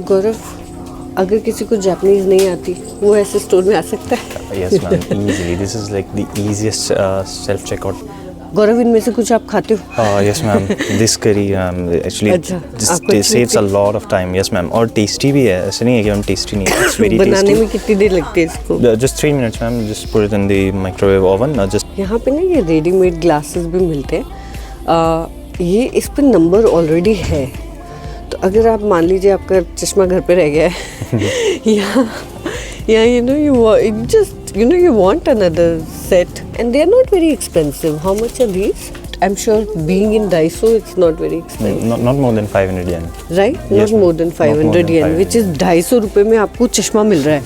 गौरव, अगर किसी को जापानीज नहीं आती वो ऐसे स्टोर में आ सकता है? Yes, ma'am. Easily. This is like the easiest self checkout. गौरव, इनमें से कुछ आप खाते हो? Yes, ma'am. This curry actually अच्छा, this आपको अच्छी saves a लगती lot of time. Yes, ma'am. और tasty भी है. ऐसे नहीं है कि हम tasty नहीं है. It's very बनाने tasty. में कितनी देर लगती है इसको? Just 3 minutes, ma'am. Just put it in the microwave oven. Just यहाँ पे ना ये रेडीमेड ग्लासेस भी मिलते हैं। ये इस पर नंबर ऑलरेडी है, तो अगर आप मान लीजिए आपका चश्मा घर पे रह गया है या you want another set and they are not very expensive. How much are these? I'm sure being in Daiso it's not very expensive. not more than 500 yen. Right? Yes, not more than 500 yen, 500. which is 250 रुपए में आपको चश्मा मिल रहा है.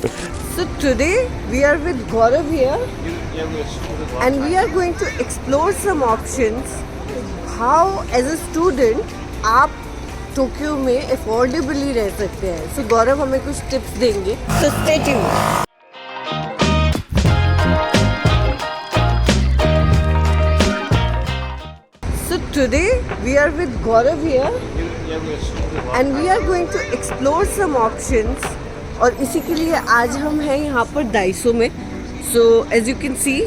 So today we are with Gaurav here and we are going to explore some options how as a student आप Tokyo में अफोर्डेबली रह सकते हैं. So गौरव हमें कुछ टिप्स देंगे. So stay tuned. So today we are with Gaurav here and we are going to explore some options. और इसी के लिए आज हम हैं यहाँ पर डाइसो में. So as you can see,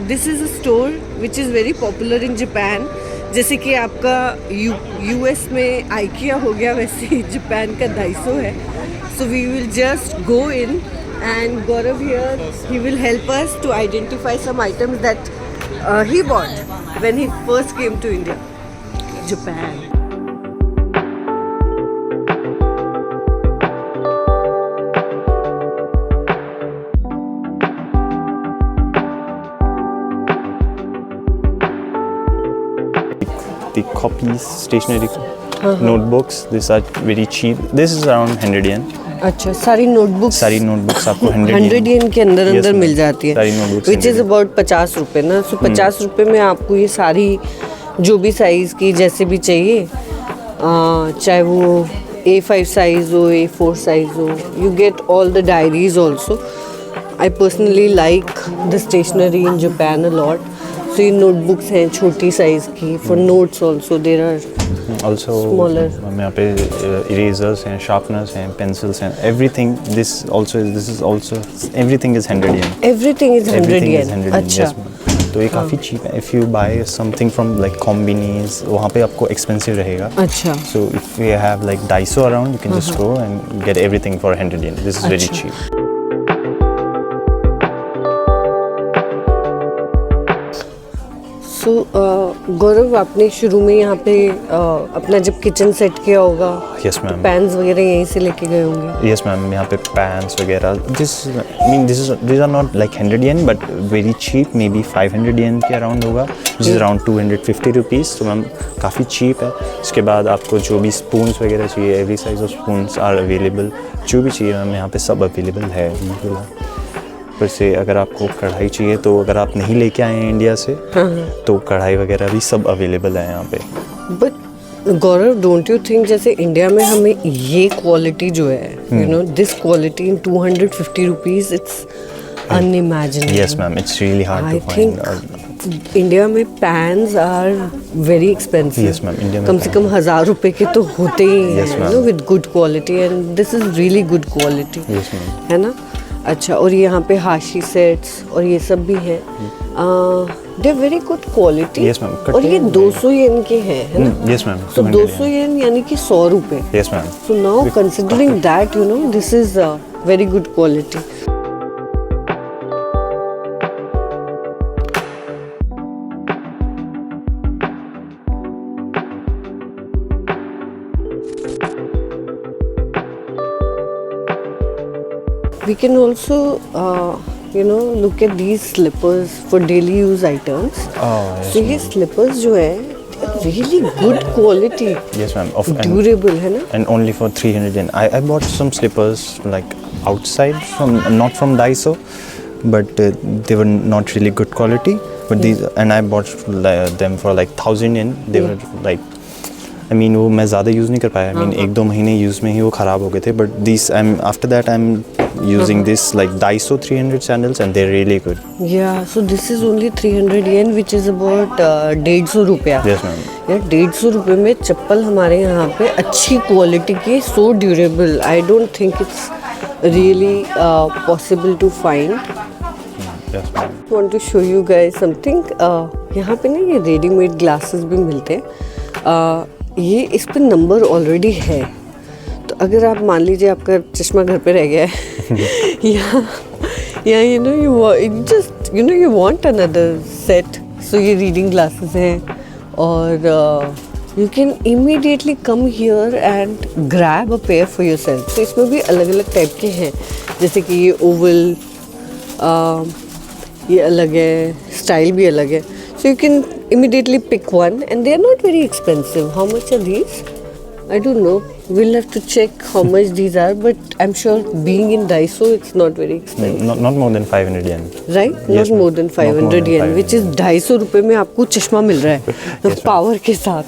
this is a store which is very popular in Japan. जैसे कि आपका यूएस में आइकिया हो गया, वैसे ही जापान का डाइसो है. So we will just go in and Gaurav here, he will help us to identify some items that he bought when he first came to India, Japan. the copies, stationery, notebooks. These are very cheap. This is around 100 yen. अच्छा, सारी notebooks आपको 100 yen के अंदर Yes, ma'am. मिल जाती है, सारी notebooks which is 100 about 50 रुपये ना. सो 50 रुपये में आपको ये सारी जो भी साइज़ की जैसे भी चाहिए, चाहे वो A5 साइज़ हो, A4 साइज़ हो, you get all the diaries also. I personally like the stationery in Japan a lot. So ये नोटबुक्स हैं छोटी साइज़ की. For notes also there are also smaller. यहाँ पे erasers हैं, sharpeners हैं, pencils हैं, everything. This is also everything is 100 yen. Everything is 100 Everything is yen. 100 yen. अच्छा. Yes, ma'am. तो ये काफ़ी cheap है. If you buy something from like Combini's, वहाँ पे आपको expensive रहेगा. अच्छा. So if you have like Daiso around, you can just go and get everything for 100 yen. This is very अच्छा. cheap. सो गौरव, आपने शुरू में यहाँ पे अपना जब किचन सेट किया होगा, Yes, ma'am. पैन्स वगैरह यहीं से लेके गए होंगे. Yes, ma'am. यहाँ पे pans वगैरह. These are not like 100 yen, but very cheap. Maybe 500 yen के अराउंड होगा, which is around 250 rupees. तो मैम काफ़ी cheap है. इसके बाद आपको जो भी spoons वगैरह चाहिए, every size of spoons are available. जो भी चाहिए मैम यहाँ पे सब available है. ऊपर से अगर आपको कढ़ाई चाहिए, तो अगर आप नहीं लेके आए हैं इंडिया से, तो कढ़ाई वगैरह भी सब अवेलेबल है यहाँ पे. But Gaurav, don't you think जैसे इंडिया में हमें ये क्वालिटी जो है, you know this quality in 250 rupees, it's unimaginable. Yes, ma'am. It's really hard I to find. Think India में pens are very expensive. Yes, ma'am. India में कम से कम 1000 रुपए के तो होते ही हैं, Yes, you ma'am. No, with good quality. And this is really good quality. Yes, ma'am. है ना. अच्छा, और यहाँ पे हाशी सेट्स और ये सब भी हैं. They very good quality. Yes, ma'am. और ये 200 येन के हैं, है ना. Yes, ma'am. सो 200 200 येन यानी कि 100 रुपए. Yes, ma'am. So now considering that, you know, this is very good quality. We can also, look at these slippers for daily use items. Yes, So ये slippers जो है, really good quality. Yes, ma'am. Durable है ना. And only for 300 yen. I bought some slippers like outside not from Daiso, but they were not really good quality. But these, and I bought them for like 1000 yen. They were like I mean वो मैं ज़्यादा use नहीं कर पाया, I mean 1-2 महीने use में ही वो ख़राब हो गए थे, but this I am after that I am using this like Daiso 300 sandals and they're really good. Yeah, so this is only 300 yen which is about 150 रुपया. Yes ma'am. यार 150 रुपये में चप्पल हमारे यहाँ पे अच्छी क्वालिटी की, so durable. I don't think it's really possible to find. Yes ma'am. I want to show you guys something. यहाँ पे ना ये रेडीमेड ग्लासेस भी मिलते हैं. ये इस पे नंबर ऑलरेडी है, तो अगर आप मान लीजिए आपका चश्मा घर पे रह गया है या you want another set, so ये रीडिंग ग्लासेस हैं और you can immediately come here and grab a pair for yourself. तो इसमें भी अलग अलग टाइप के हैं, जैसे कि ये ओवल, ये अलग है, स्टाइल भी अलग है. So you can immediately pick one and they are not very expensive. How much are these? I don't know. We'll have to check how much these are, but I'm sure being in Daiso, it's not very expensive. Not more than 500 yen. Right? Yes, not more than 500 yen, which is 250 रुपए में आपको चश्मा मिल रहा है power के साथ.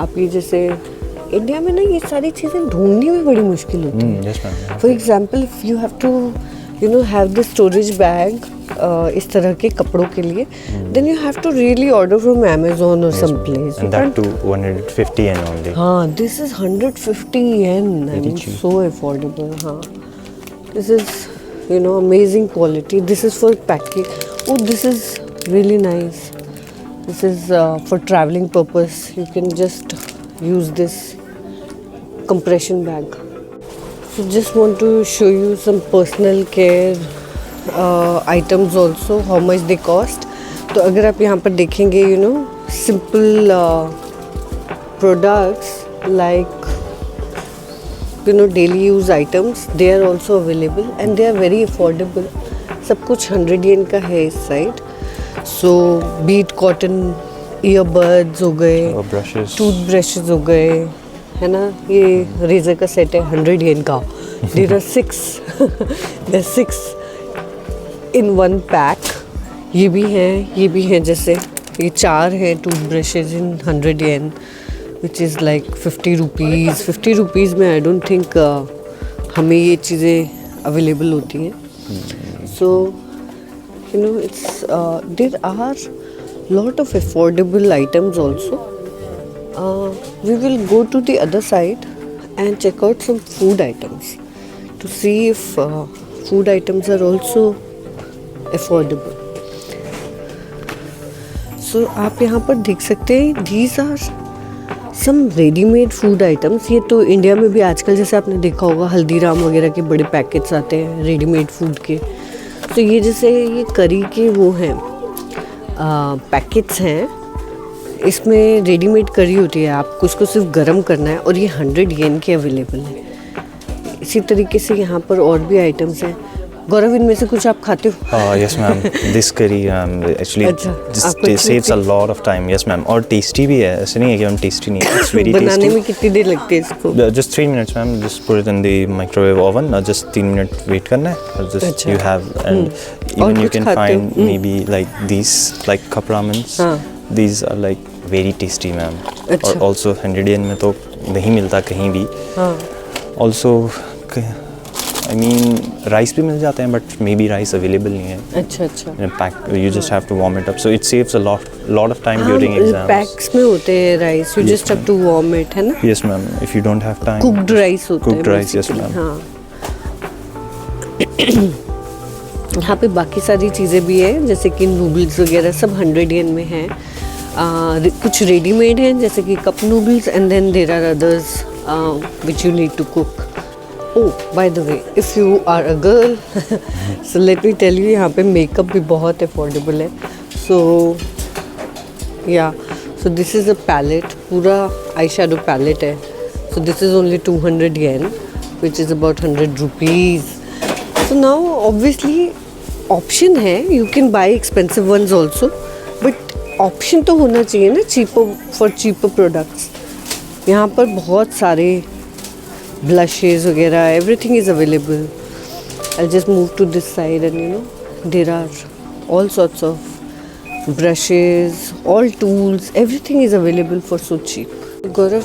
आप ये जैसे इंडिया में ना ये सारी चीज़ें ढूंढनी में बड़ी मुश्किल होती है. Yes ma'am. For example if you have to have the storage bag इस तरह के कपड़ों के लिए, then you have to really order from Amazon और some place. And that too 150 yen only. हाँ, this is 150 yen. I mean, so affordable. हाँ, this is amazing quality. This is for packing. Oh, this is really nice. This is for traveling purpose. You can just use this compression bag. So just want to show you some personal care items also, how much they cost. तो अगर आप यहाँ पर देखेंगे simple products like daily use items, they are also available and they are very affordable. सब कुछ 100 yen का है इस side. So be it cotton earbuds हो गए, brushes, टूथब्रशेस हो गए, है ना. ये रेजर का सेट है 100 yen का. There are 6 there's 6 in one pack. ये भी हैं जैसे ये 4 हैं toothbrushes in 100 yen, which is like 50 rupees. 50 rupees में I don't think हमें ये चीज़ें अवेलेबल होती हैं. So it's there are lot of affordable items also. We will go to the other side and check out some food items to see if food items are also affordable. So आप यहाँ पर देख सकते हैं these are some ready-made food items. ये तो India में भी आजकल जैसे आपने देखा होगा हल्दीराम वगैरह के बड़े पैकेट्स आते हैं रेडीमेड फूड के. तो ये जैसे ये करी के वो हैं पैकेट्स हैं, इसमें रेडीमेड करी होती है, आपको उसको सिर्फ गरम करना है और ये 100 yen के अवेलेबल है. इसी तरीके से यहाँ पर और भी आइटम्स हैं. गौरव, इनमें से कुछ आप खाते हो? Yes ma'am. This curry actually this saves a lot of time. Yes ma'am. और tasty भी है, ऐसे नहीं है कि हम tasty नहीं है. It's very tasty. बनाने में कितनी देर लगती है इसको? Just 3 minutes ma'am. Just put it in the microwave oven. Just 3 minutes wait करना है. और just you have and even you can find maybe like these like cup ramens. These are like very tasty ma'am. और also 100 yen में तो नहीं मिलता कहीं भी. Also I mean राइस भी मिल जाते हैं but maybe rice available नहीं है. अच्छा. Pack you just have to warm it up, so it saves a lot of time during exams. Packs में होते हैं rice, you just have to warm it, है ना. Yes ma'am. If you don't have time, cooked rice होता है. Cooked rice, yes ma'am. हाँ. यहाँ पे बाकी सारी चीज़ें भी हैं जैसे कि नूडल्स वगैरह सब 100 yen में हैं. कुछ रेडीमेड हैं जैसे कि cup noodles and then there are others which you need to cook. Oh, by the way, if you are a girl, so let me tell you, यहाँ पे मेकअप भी बहुत अफोर्डेबल है. So yeah, so this is a palette, पूरा eye shadow palette है. So this is only 200 yen, which is about 100 rupees. So now obviously option है, you can buy expensive ones also, but option तो होना चाहिए ना cheaper products. यहाँ पर बहुत सारे blushes वगैरह, everything is available. I'll just move to this side and there are all sorts of brushes, all tools, everything is available for so cheap. गौरव,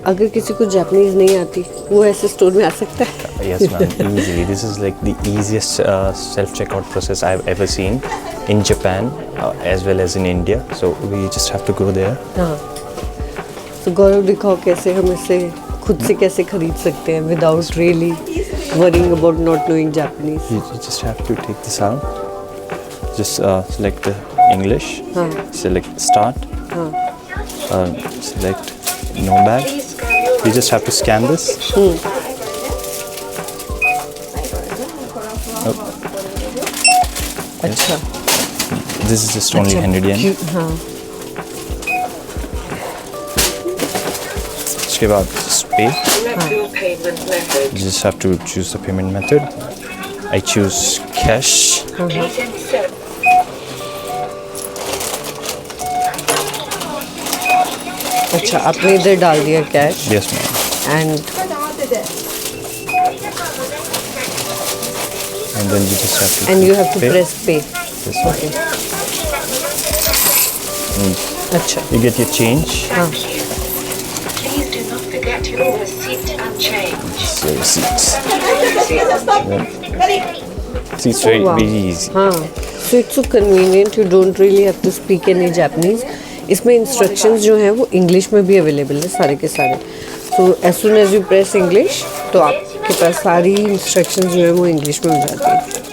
अगर किसी को जापानीज नहीं आती वो ऐसे स्टोर में आ सकता है? Yes, ma'am, easily. This is like the easiest self-checkout process I've ever seen in Japan as well as in India. So we just have to go there. हाँ, तो गौरव दिखाओ कैसे हम इसे खुद से कैसे खरीद सकते हैं without really worrying about not knowing Japanese. You just have to take this out. Just select the English. हाँ. Select start. हाँ. Select no bag. You just have to scan this. अच्छा. This is just only 100 yen. हाँ. उसके बाद just pay. You just have to choose the payment method. I choose cash. अच्छा, आपने इधर डाल दिया cash Yes, ma'am. And And then you just have to. And you have to pay. Press pay. This one. Okay. अच्छा. You get your change. हाँ. Please do not forget your receipt and change. So receipts. See, it's very, Wow. very easy. हाँ. So it's so convenient. You don't really have to speak any Japanese. इसमें instructions जो हैं वो English में भी available है सारे के सारे. So as soon as you press English तो आपके पास सारी इंस्ट्रक्शंस जो है वो इंग्लिश में हो जाती है.